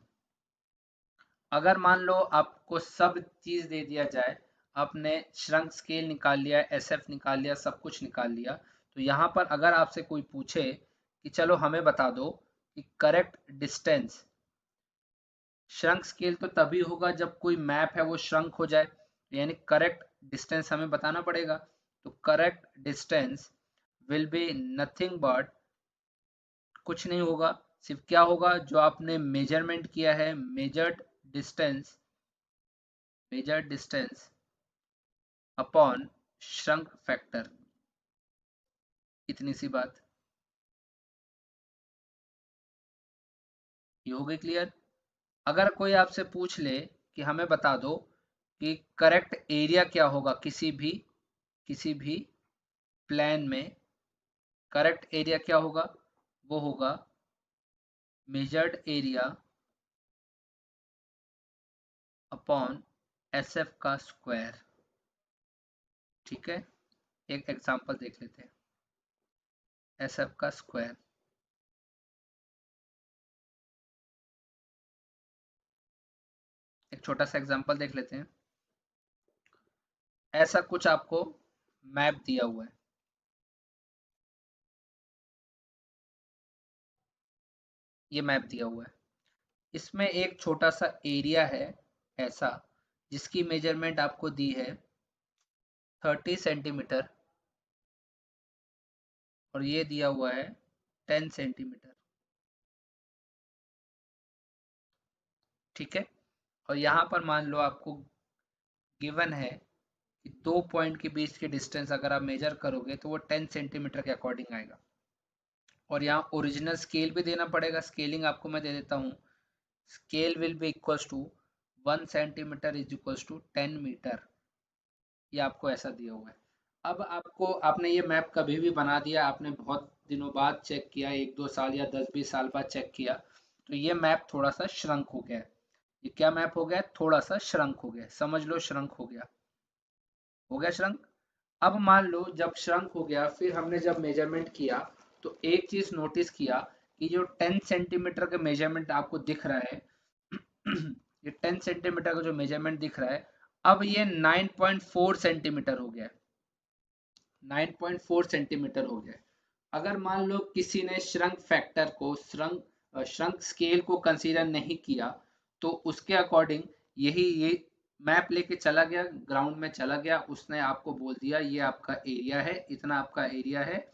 अगर मान लो आपको सब चीज दे दिया जाए, आपने श्रंक स्केल निकाल लिया, एसएफ निकाल लिया, सब कुछ निकाल लिया, तो यहाँ पर अगर आपसे कोई पूछे कि चलो हमें बता दो कि करेक्ट डिस्टेंस, श्रंक स्केल तो तभी होगा जब कोई मैप है वो श्रंक हो जाए, यानी करेक्ट डिस्टेंस हमें बताना पड़ेगा, तो correct distance will be nothing but, कुछ नहीं होगा, सिर्फ क्या होगा, जो आपने मेजरमेंट किया है, distance measured distance upon shrunk factor, इतनी सी बात, ये हो गई क्लियर। अगर कोई आपसे पूछ ले कि हमें बता दो कि करेक्ट एरिया क्या होगा किसी भी प्लान में, करेक्ट एरिया क्या होगा, वो होगा मेजर्ड एरिया अपॉन एसएफ का स्क्वायर, ठीक है, एक एग्जांपल देख लेते हैं, एसएफ का स्क्वायर। एक छोटा सा एग्जांपल देख लेते हैं। ऐसा कुछ आपको मैप दिया हुआ है, ये मैप दिया हुआ है, इसमें एक छोटा सा एरिया है ऐसा, जिसकी मेजरमेंट आपको दी है 30 सेंटीमीटर, और ये दिया हुआ है 10 सेंटीमीटर। ठीक है, और यहाँ पर मान लो आपको गिवन है कि 2 पॉइंट के बीच के डिस्टेंस अगर आप मेजर करोगे तो वो 10 सेंटीमीटर के अकॉर्डिंग आएगा। और यहाँ ओरिजिनल स्केल भी देना पड़ेगा, स्केलिंग आपको मैं दे देता हूँ। Scale will be equals to 1 centimetre is equals to 10 metre, ये आपको ऐसा दिया हुआ है। अब आपको, आपने ये मैप कभी भी बना दिया, आपने बहुत दिनों बाद चेक किया, 1-2 साल या 10-20 साल बाद चेक किया, तो ये मैप थोड़ा सा श्रंक हो गया है। ये क्या मैप हो गया? थोड़ा सा श्रंक हो गया, समझ लो श्रंक हो गया, हो गया श्रंक। अब मान लो जब श्रंक हो गया, फिर हमने जब मेजरमेंट किया, तो एक चीज नोटिस किया कि जो 10 सेंटीमीटर का मेजरमेंट आपको दिख रहा है ये 10 सेंटीमीटर का जो मेजरमेंट दिख रहा है, अब ये 9.4 सेंटीमीटर हो गया है, 9.4 सेंटीमीटर हो गया है। अगर मान लो किसी ने श्रंक फैक्टर को, श्रंक स्केल को कंसीडर नहीं किया, तो उसके अकॉर्डिंग यही ये मैप लेके चला गया, ग्राउंड में चला गया, उसने आपको बोल दिया ये आपका एरिया है, इतना आपका एरिया है,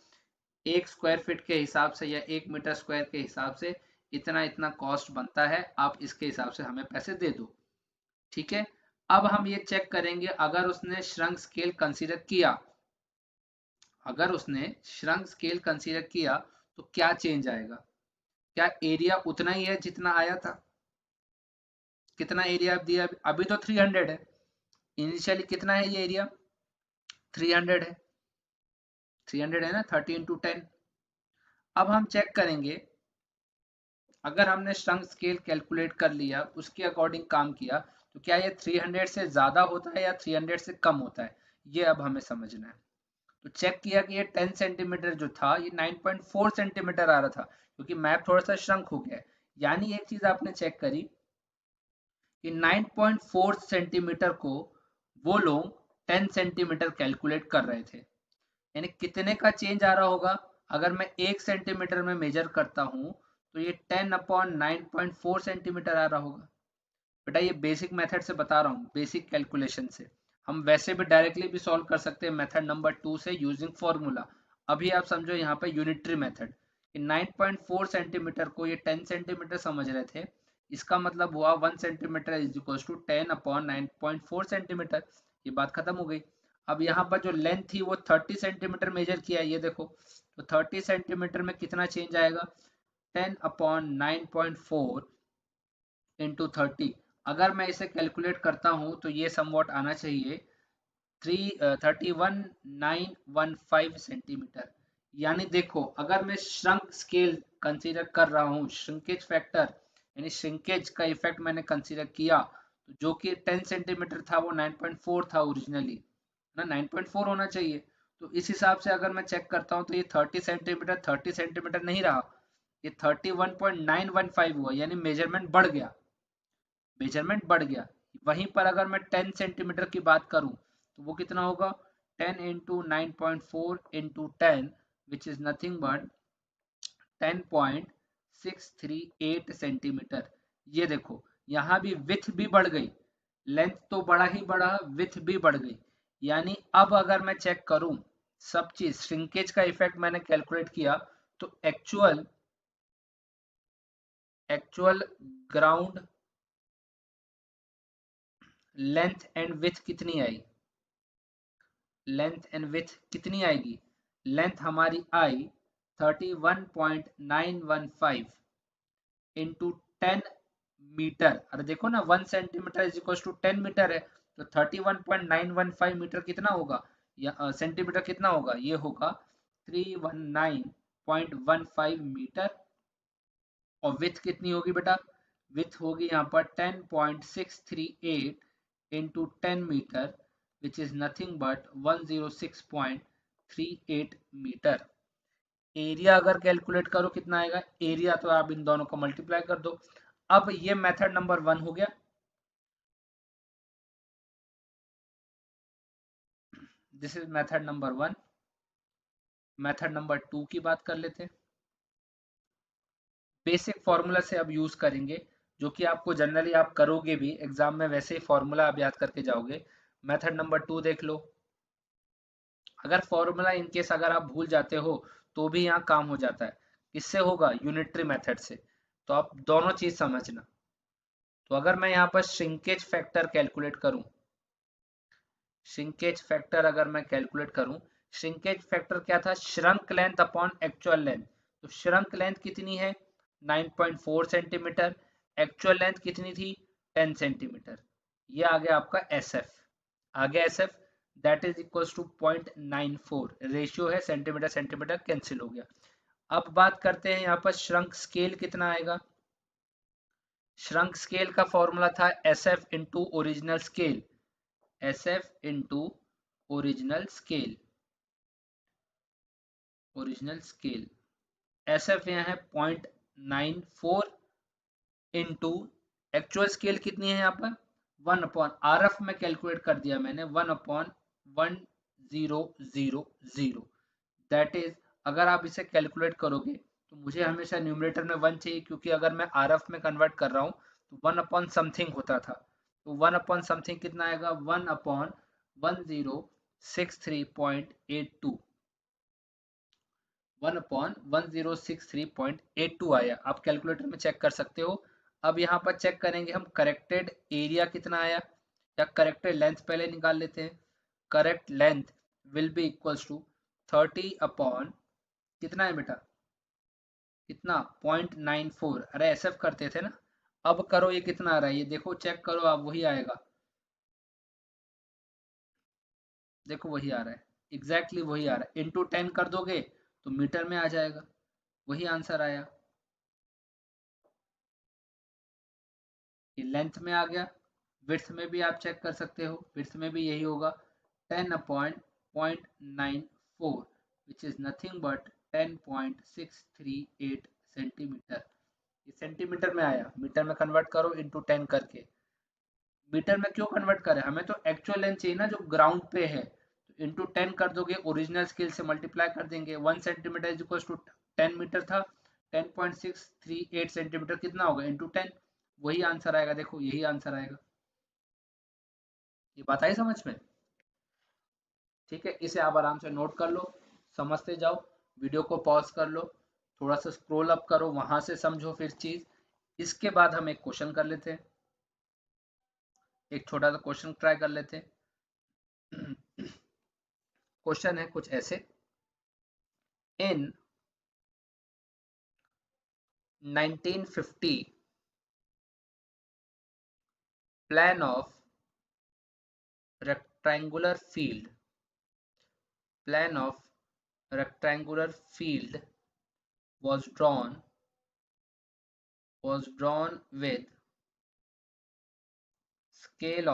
1 स्क्वायर फीट के हिसाब से या 1 मीटर स्क्वायर के हिसाब से इतना इतना कॉस्ट बनता है, आप इसके हिसाब से हमें पैसे दे दो। ठीक है, अब हम ये चेक करेंगे, अगर उसने श्रंक स्केल कंसीडर किया, अगर उसने श्रंक स्केल कंसीडर किया तो क्या चेंज आएगा? क्या एरिया उतना ही है जितना आया था? कितना एरिया आप दिया? अभी तो 300 है, इनिशियली कितना है ये एरिया? 300 है, 300 है ना, 30 × 10। अब हम चेक करेंगे, अगर हमने श्रंक स्केल कैलकुलेट कर लिया, उसके अकॉर्डिंग काम किया, तो क्या ये 300 से ज्यादा होता है या 300 से कम होता है, ये अब हमें समझना है। तो चेक किया कि ये 10 सेंटीमीटर जो था, ये 9.4 सेंटीमीटर आ रहा था, क्योंकि मैप थोड़ा सा श्रंक हो गया है। यानी एक चीज आपने चेक करी कि 9.4 सेंटीमीटर को वो लोग 10 सेंटीमीटर कैलकुलेट कर रहे थे। यानी कितने का चेंज आ रहा होगा? अगर मैं 1 सेंटीमीटर में मेजर करता हूं, तो ये 10/9.4 सेंटीमीटर आ रहा होगा। बेटा ये बेसिक मेथड से बता रहा हूँ, बेसिक कैलकुलेशन से। हम वैसे भी डायरेक्टली भी सॉल्व कर सकते हैं मेथड नंबर 2 से, यूजिंग फॉर्मूला। अभी आप समझो यहाँ पे यूनिटरी मेथड, 9.4 सेंटीमीटर को ये 10 सेंटीमीटर समझ रहे थे, इसका मतलब हुआ 1 centimetre is equal to 10/9.4 centimetre. ये बात खत्म हो गई। अब यहाँ पर जो लेंथ थी वो 30 सेंटीमीटर मेजर किया है, ये देखो, तो 30 सेंटीमीटर में कितना चेंज आएगा? 10/9.4 इंटू 30। अगर मैं इसे कैलकुलेट करता हूं तो ये समवॉट आना चाहिए 31,915 सेंटीमीटर। यानी देखो, अगर मैं श्रंक स्केल कंसीडर कर रहा हूँ, श्रिंकेज फैक्टर यानी श्रिंकेज का इफेक्ट मैंने कंसीडर किया, तो जो कि 10 सेंटीमीटर था वो 9.4 था ओरिजिनली ना, 9.4 होना चाहिए। तो इस हिसाब से अगर मैं चेक करता हूँ तो ये 30 सेंटीमीटर नहीं रहा, ये 31.915 हुआ, यानी मेजरमेंट बढ़ गया, मेजरमेंट बढ़ गया। वहीं पर अगर मैं 10 सेंटीमीटर की बात करूं तो वो कितना होगा? 10 into 9.4 into 10, which is nothing but 10.638 centimetre. ये देखो, यहाँ भी विथ भी बढ़ गई, लेंथ तो बड़ा ही बढ़ा, विथ भी बढ़ गई। यानी अब अगर मैं चेक करूं सब चीज, श्रिंकेज का इफेक्ट मैंने कैलकुलेट किया, तो actual actual ground length and with कितनी आई? लेंथ एंड विथ कितनी आएगी? लेंथ हमारी आई 31.915 इंटू 10 मीटर। अरे देखो ना, 1 centimetre is equal to 10 metre है, तो 31.915 मीटर कितना होगा, या सेंटीमीटर कितना होगा? ये होगा 319.15 मीटर। और विथ कितनी होगी बेटा? विथ होगी यहाँ पर 10.638 into 10 metre, which is nothing but 106.38 metre. Area अगर कैलकुलेट करो कितना आएगा, एरिया तो आप इन दोनों को मल्टीप्लाई कर दो। अब ये मेथड नंबर 1 हो गया। This is method number 1। Method number 2 की बात कर लेते हैं। बेसिक फॉर्मूला से अब यूज करेंगे, जो कि आपको जनरली आप करोगे भी एग्जाम में, वैसे ही फॉर्मूला आप याद करके जाओगे। मेथड नंबर 2 देख लो। अगर फॉर्मूला इनकेस अगर आप भूल जाते हो तो भी यहाँ काम हो जाता है। किससे होगा? यूनिटरी मेथड से। तो आप दोनों चीज समझना। तो अगर मैं यहाँ पर श्रिंकेज फैक्टर कैलकुलेट करूं, श्रिंकेज फैक्टर अगर मैं कैलकुलेट करूं, श्रिंकेज फैक्टर क्या था? Shrunk length upon actual length. तो श्रंक लेंथ कितनी है? 9.4 सेंटीमीटर। एक्चुअल लेंथ कितनी थी? 10 सेंटीमीटर। ये आ गया आपका एस एफ। आ गया S F, that is equals to 0.94। Ratio है सेंटीमीटर सेंटीमीटर, कैंसिल हो गया। अब बात करते हैं यहाँ पर श्रंक स्केल कितना आएगा। श्रंक स्केल का फॉर्मूला था S F into original scale. S F into original scale. Original scale S F यहाँ है 0.94 इंटू एक्चुअल स्केल कितनी है यहाँ पर? 1 अपॉन आर एफ में कैलकुलेट कर दिया मैंने, 1 अपॉन 1000। दैट इज, अगर आप इसे कैलकुलेट करोगे तो मुझे हमेशा न्यूमरेटर में 1 चाहिए, क्योंकि अगर मैं आर एफ में कन्वर्ट कर रहा हूँ तो 1 अपॉन समथिंग होता था। तो 1 अपॉन समथिंग कितना आएगा? 1 अपॉन 1063.82। 1 अपॉन 1063.82 आया। आप कैलकुलेटर में चेक कर सकते हो। अब यहाँ पर चेक करेंगे हम करेक्टेड एरिया कितना आया, या करेक्टेड लेंथ पहले निकाल लेते हैं। Correct length will be equals to 30 upon कितना है बेटा? कितना? 0.94। अरे एसएफ करते थे ना। अब करो ये कितना आ रहा है, ये देखो, चेक करो आप, वही आएगा। देखो वही आ रहा है, एग्जैक्टली वही आ रहा है। इंटू 10 कर दोगे तो मीटर में आ जाएगा। वही आंसर आया। ये लेंथ में आ गया। विड्थ में भी आप चेक कर सकते हो, विड्थ में भी यही होगा, 10 upon point 0.94, which is nothing but 10.638 centimetre. ये सेंटीमीटर में आया, मीटर में कन्वर्ट करो इंटू 10 करके। मीटर में क्यों कन्वर्ट करें? हमें तो एक्चुअल लेंथ चाहिए ना, जो ग्राउंड पे है। तो इंटू 10 कर दोगे, ओरिजिनल स्केल से मल्टीप्लाई कर देंगे। 1 centimetre is equal to 10 metre था। 10.638 सेंटीमीटर कितना होगा? इंटू 10। वही आंसर आएगा। देखो यही आंसर आएगा। ये बात आई समझ में? ठीक है, इसे आप आराम से नोट कर लो, समझते जाओ। वीडियो को पॉज कर लो, थोड़ा सा स्क्रॉल अप करो, वहां से समझो फिर चीज। इसके बाद हम एक क्वेश्चन कर लेते हैं, एक छोटा सा क्वेश्चन ट्राई कर लेते हैं। क्वेश्चन है कुछ ऐसे। इन 1950 plan of rectangular field, plan of rectangular field was drawn with scale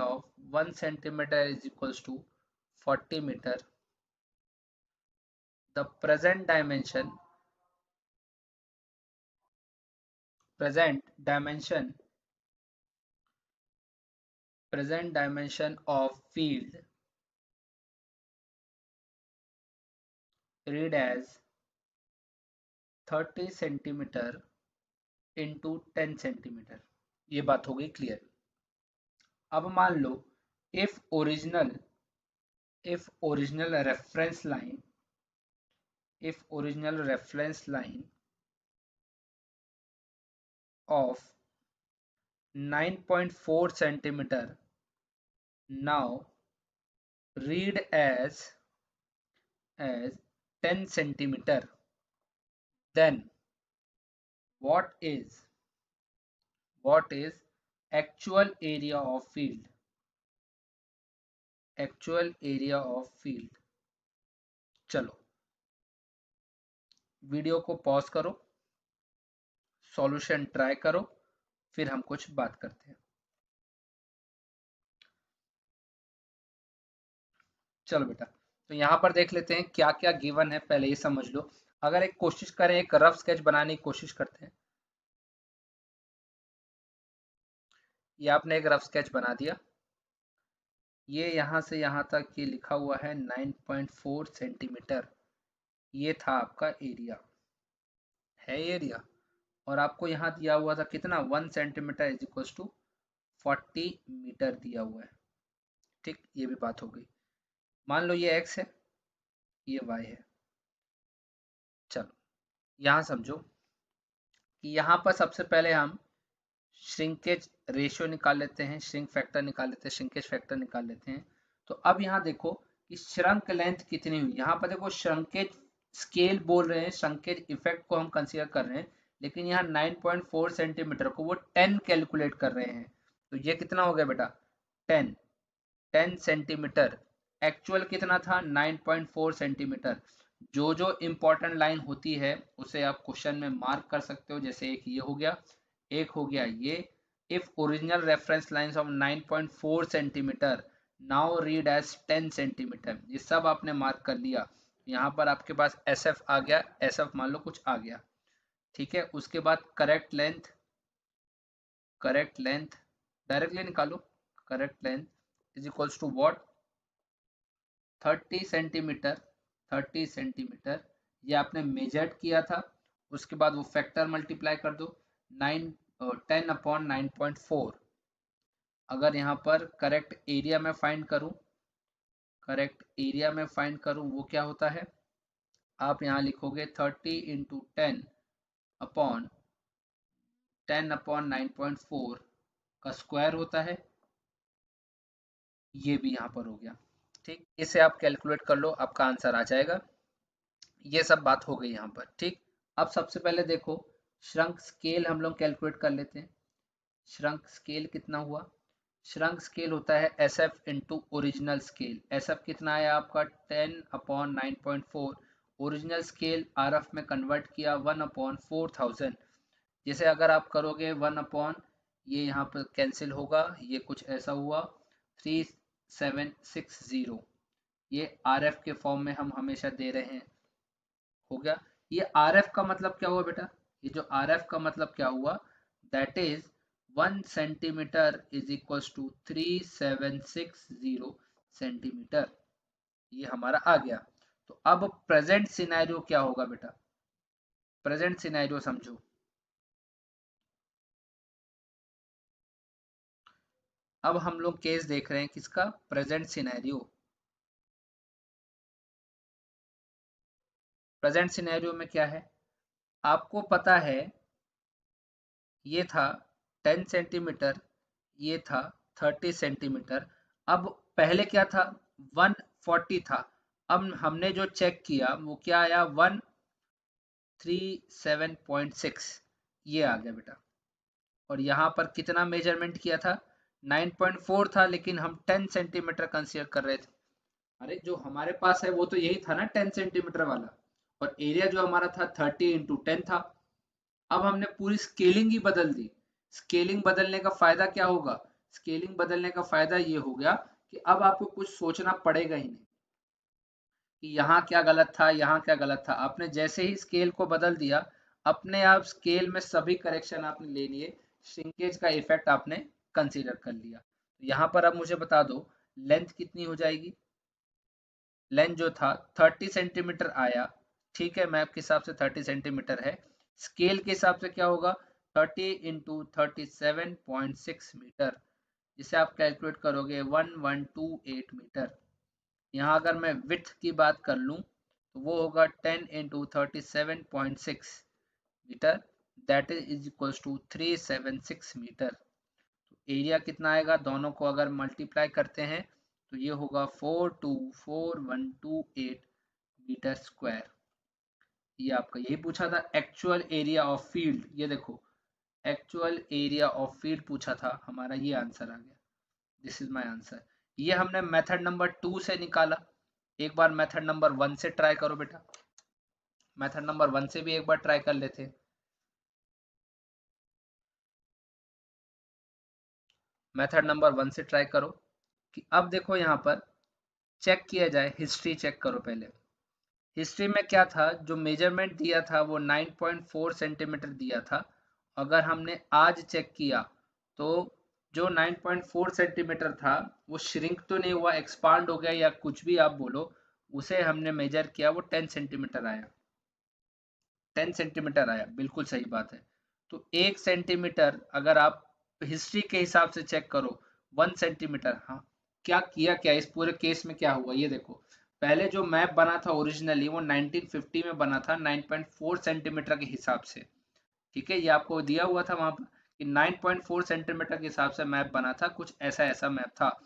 of 1 centimeter is equals to 40 meter. The present dimension of field read as 30 centimeter into 10 centimeter। ये बात हो गई क्लियर। अब मान लो if original reference line of 9.4 centimeter now read as 10 centimeter, then what is actual area of field? चलो video को pause करो, solution try करो, फिर हम कुछ बात करते हैं। चलो बेटा, तो यहाँ पर देख लेते हैं क्या क्या गिवन है, पहले ये समझ लो। अगर एक कोशिश करें, एक रफ स्केच बनाने की कोशिश करते हैं। ये आपने एक रफ स्केच बना दिया। ये यहाँ से यहाँ तक ये लिखा हुआ है 9.4 सेंटीमीटर, ये था आपका एरिया, है एरिया। और आपको यहाँ दिया हुआ था कितना, 1 centimetre is equal to 40 metre दिया हुआ है। ठीक, ये भी बात हो गई। मान लो ये x है, ये y है। चलो यहाँ समझो कि यहाँ पर सबसे पहले हम श्रिंकेज रेशियो निकाल लेते हैं, श्रिंक फैक्टर निकाल लेते हैं, श्रिंकेज फैक्टर निकाल लेते हैं। तो अब यहाँ देखो कि श्रंक लेंथ कितनी हुई। यहाँ पर देखो श्रंकेज स्केल बोल रहे हैं, श्रंकेज इफेक्ट को हम कंसीडर कर रहे हैं, लेकिन यहाँ 9.4 सेंटीमीटर को वो 10 कैलकुलेट कर रहे हैं। तो ये कितना हो गया बेटा, 10 सेंटीमीटर। एक्चुअल कितना था, 9.4 सेंटीमीटर। जो जो इम्पोर्टेंट लाइन होती है उसे आप क्वेश्चन में मार्क कर सकते हो। जैसे एक ये हो गया, एक हो गया ये, if original reference lines of 9.4 centimetre now read as 10 centimetre, ये सब आपने मार्क कर लिया। यहाँ पर आपके पास एस एफ आ गया, एस एफ मान लो कुछ आ गया, ठीक है। उसके बाद correct length, correct length directly निकालो। Correct length is equals to what, 30 centimetre. 30 centimetre ये आपने मेजर्ड किया था। उसके बाद वो फैक्टर मल्टीप्लाई कर दो, 10/9.4। अगर यहाँ पर करेक्ट एरिया में फाइंड करूँ, करेक्ट एरिया में फाइंड करूँ वो क्या होता है, आप यहाँ लिखोगे 30 इंटू 10/9.4 का स्क्वायर होता है। ये भी यहाँ पर हो गया, ठीक। इसे आप कैलकुलेट कर लो, आपका आंसर आ जाएगा। ये सब बात हो गई यहाँ पर, ठीक। अब सबसे पहले देखो श्रंक स्केल हम लोग कैलकुलेट कर लेते हैं। श्रंक स्केल कितना हुआ, श्रंक स्केल होता है S F into original scale. S F कितना आया आपका 10/9.4, ओरिजिनल स्केल आर एफ में कन्वर्ट किया 1/4000। जैसे अगर आप करोगे 1 ये यहाँ पर कैंसिल होगा, ये कुछ ऐसा हुआ 3760, ये आर एफ के फॉर्म में हम हमेशा दे रहे हैं, हो गया। ये आर एफ का मतलब क्या हुआ बेटा, ये जो आर एफ का मतलब क्या हुआ, that is 1 centimetre is equal to 3760 centimetre, ये हमारा आ गया। तो अब प्रेजेंट सिनेरियो क्या होगा बेटा, प्रेजेंट सिनेरियो समझो। अब हम लोग केस देख रहे हैं किसका, प्रेजेंट सिनेरियो। प्रेजेंट सिनेरियो में क्या है, आपको पता है ये था 10 सेंटीमीटर, ये था 30 सेंटीमीटर। अब पहले क्या था, 140 था। अब हमने जो चेक किया वो क्या आया, 137.6, ये आ गया बेटा। और यहाँ पर कितना मेजरमेंट किया था, 9.4 था, लेकिन हम 10 सेंटीमीटर कंसीडर कर रहे थे। अरे जो हमारे पास है वो तो यही था ना 10 सेंटीमीटर वाला, और एरिया जो हमारा था 30 × 10 था। अब हमने पूरी स्केलिंग ही बदल दी। स्केलिंग बदलने का फायदा क्या होगा, स्केलिंग बदलने का फायदा ये हो गया कि अब आपको कुछ सोचना पड़ेगा ही नहीं कि यहाँ क्या गलत था, यहाँ क्या गलत था। आपने जैसे ही स्केल को बदल दिया, अपने आप स्केल में सभी करेक्शन आपने ले लिए, श्रिंकेज का इफेक्ट आपने कंसीडर कर लिया। तो यहाँ पर अब मुझे बता दो लेंथ कितनी हो जाएगी। लेंथ जो था 30 सेंटीमीटर आया, ठीक है, मैप के हिसाब से 30 सेंटीमीटर है। स्केल के हिसाब से क्या होगा, 30 इंटू 37.6 मीटर, जिसे आप कैलकुलेट करोगे 1128 मीटर। यहाँ अगर मैं विड्थ की बात कर लूँ तो वो होगा 10 into 37.6 metre, that is equals to 376 metre. Area कितना आएगा, दोनों को अगर मल्टीप्लाई करते हैं तो ये होगा 424128 मीटर स्क्वायर। ये आपका यही पूछा था, एक्चुअल एरिया ऑफ फील्ड। ये देखो एक्चुअल एरिया ऑफ फील्ड पूछा था, हमारा ये आंसर आ गया। This is my answer. ये हमने मेथड नंबर 2 से निकाला। एक बार मेथड नंबर 1 से ट्राई करो बेटा, मेथड नंबर 1 से भी एक बार ट्राई कर लेते हैं। मेथड नंबर 1 से ट्राई करो कि अब देखो यहाँ पर चेक किया जाए, हिस्ट्री चेक करो पहले। हिस्ट्री में क्या था, जो मेजरमेंट दिया था वो 9.4 सेंटीमीटर दिया था। अगर हमने आज चेक किया तो जो 9.4 सेंटीमीटर था वो श्रिंक तो नहीं हुआ, एक्सपांड हो गया या कुछ भी आप बोलो, उसे हमने मेजर किया, वो 10 सेंटीमीटर आया। 10 सेंटीमीटर आया, बिल्कुल सही बात है। तो 1 सेंटीमीटर अगर आप हिस्ट्री के हिसाब से चेक करो, 1 सेंटीमीटर। हाँ, क्या किया, क्या इस पूरे केस में क्या हुआ ये देखो। पहले जो मैप बना था ओरिजिनली वो 1950 में बना था 9.4 सेंटीमीटर के हिसाब से। ठीक है, ये आपको दिया हुआ था वहां पर कि 9.4 सेंटीमीटर के हिसाब से मैप बना था, कुछ ऐसा ऐसा मैप था।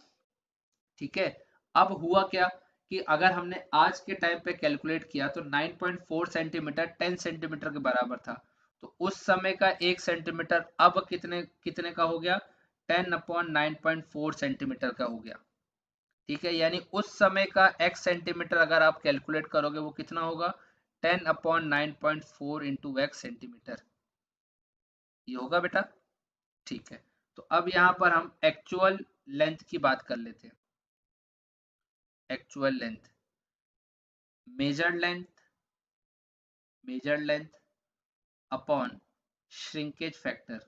ठीक है, अब हुआ क्या कि अगर हमने आज के टाइम पे कैलकुलेट किया तो 9.4 सेंटीमीटर 10 सेंटीमीटर के बराबर था। तो उस समय का 1 सेंटीमीटर अब कितने कितने का हो गया, 10/9.4 सेंटीमीटर का हो गया। ठीक है, यानी उस समय का x सेंटीमीटर अगर आप कैलकुलेट करोगे वो कितना होगा, 10/9.4 इंटू एक्स सेंटीमीटर, ये होगा बेटा। ठीक है, तो अब यहाँ पर हम एक्चुअल लेंथ की बात कर लेते हैं। Actual length, measured length, measured length upon shrinkage factor,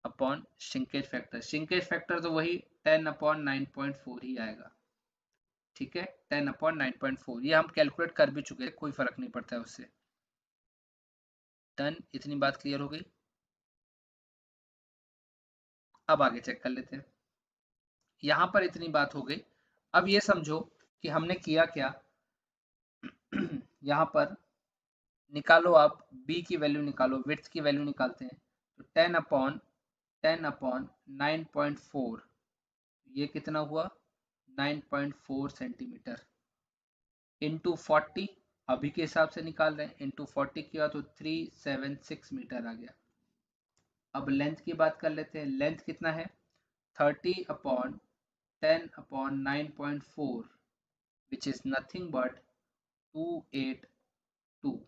upon shrinkage factor. Shrinkage factor तो वही 10/9.4 ही आएगा। ठीक है, 10/9.4 ये हम कैलकुलेट कर भी चुके हैं, कोई फर्क नहीं पड़ता है उससे। डन, इतनी बात क्लियर हो गई। अब आगे चेक कर लेते हैं। यहां पर इतनी बात हो गई। अब ये समझो कि हमने किया क्या। यहां पर निकालो आप b की वैल्यू निकालो, विड्थ की वैल्यू निकालते हैं। तो 10/9.4 ये कितना हुआ, 9.4 सेंटीमीटर इंटू 40, अभी के हिसाब से निकाल रहे हैं, इंटू 40 किया तो 376 मीटर आ गया। अब लेंथ की बात कर लेते हैं, लेंथ कितना है, 30/10/9.4 विच is nothing but 282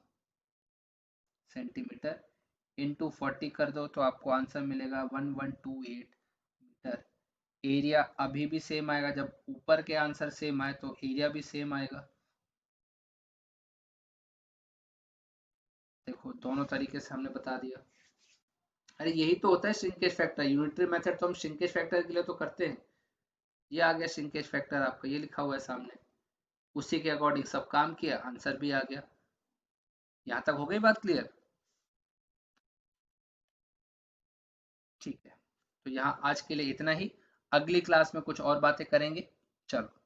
centimetre, into 40 कर दो तो आपको आंसर मिलेगा 1128 मीटर। एरिया अभी भी सेम आएगा, जब ऊपर के आंसर सेम आए तो एरिया भी सेम आएगा। देखो दोनों तरीके से हमने बता दिया। अरे यही तो होता है श्रिंकेज फैक्टर, यूनिटरी मेथड तो हम श्रिंकेज फैक्टर के लिए तो करते हैं। ये आ गया श्रिंकेज फैक्टर, आपका ये लिखा हुआ है सामने, उसी के अकॉर्डिंग सब काम किया, आंसर भी आ गया। यहाँ तक हो गई बात क्लियर। ठीक है, तो यहाँ आज के लिए इतना ही, अगली क्लास में कुछ और बातें करेंगे। चलो।